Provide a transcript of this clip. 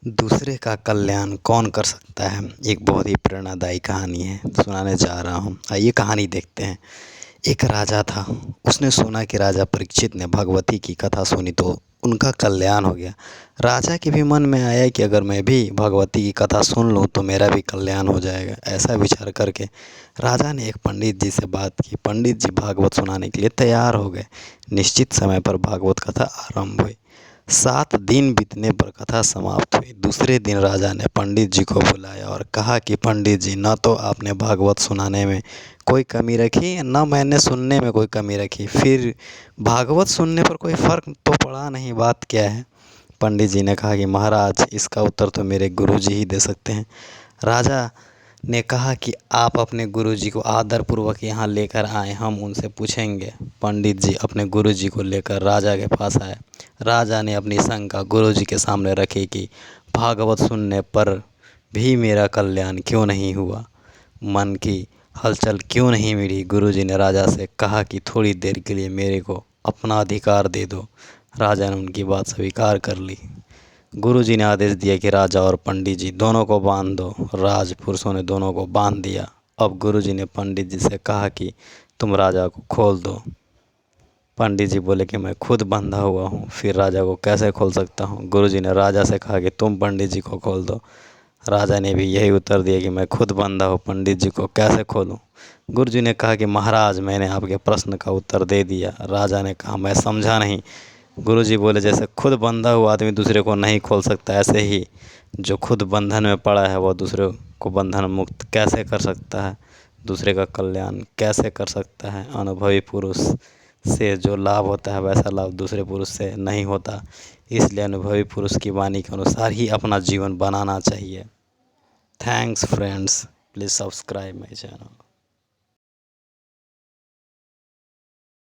दूसरे का कल्याण कौन कर सकता है। एक बहुत ही प्रेरणादायी कहानी है, सुनाने जा रहा हूँ। आइए कहानी देखते हैं। एक राजा था। उसने सुना कि राजा परीक्षित ने भगवती की कथा सुनी तो उनका कल्याण हो गया। राजा के भी मन में आया कि अगर मैं भी भगवती की कथा सुन लूँ तो मेरा भी कल्याण हो जाएगा। ऐसा विचार करके राजा ने एक पंडित जी से बात की। पंडित जी भागवत सुनाने के लिए तैयार हो गए। निश्चित समय पर भागवत कथा आरंभ हुई। 7 दिन बीतने पर कथा समाप्त हुई। दूसरे दिन राजा ने पंडित जी को बुलाया और कहा कि पंडित जी, न तो आपने भागवत सुनाने में कोई कमी रखी, न मैंने सुनने में कोई कमी रखी, फिर भागवत सुनने पर कोई फ़र्क तो पड़ा नहीं, बात क्या है। पंडित जी ने कहा कि महाराज, इसका उत्तर तो मेरे गुरुजी ही दे सकते हैं। राजा ने कहा कि आप अपने गुरुजी को आदरपूर्वक यहाँ लेकर आएँ, हम उनसे पूछेंगे। पंडित जी अपने गुरुजी को लेकर राजा के पास आए। राजा ने अपनी शंका गुरुजी के सामने रखी कि भागवत सुनने पर भी मेरा कल्याण क्यों नहीं हुआ, मन की हलचल क्यों नहीं मिटी। गुरुजी ने राजा से कहा कि थोड़ी देर के लिए मेरे को अपना अधिकार दे दो। राजा ने उनकी बात स्वीकार कर ली। गुरुजी ने आदेश दिया कि राजा और पंडित जी दोनों को बांध दो। राजपुरुषों ने दोनों को बांध दिया। अब गुरुजी ने पंडित जी से कहा कि तुम राजा को खोल दो। पंडित जी बोले कि मैं खुद बंधा हुआ हूँ, फिर राजा को कैसे खोल सकता हूँ। गुरुजी ने राजा से कहा कि तुम पंडित जी को खोल दो। राजा ने भी यही उत्तर दिया कि मैं खुद बंधा हूँ, पंडित जी को कैसे खोलूँ। गुरुजी ने कहा कि महाराज, मैंने आपके प्रश्न का उत्तर दे दिया। राजा ने कहा मैं समझा नहीं। गुरुजी बोले जैसे खुद बंधा हुआ आदमी दूसरे को नहीं खोल सकता, ऐसे ही जो खुद बंधन में पड़ा है वह दूसरे को बंधन मुक्त कैसे कर सकता है, दूसरे का कल्याण कैसे कर सकता है। अनुभवी पुरुष से जो लाभ होता है वैसा लाभ दूसरे पुरुष से नहीं होता। इसलिए अनुभवी पुरुष की वाणी के अनुसार ही अपना जीवन बनाना चाहिए। Thanks friends, please subscribe my channel.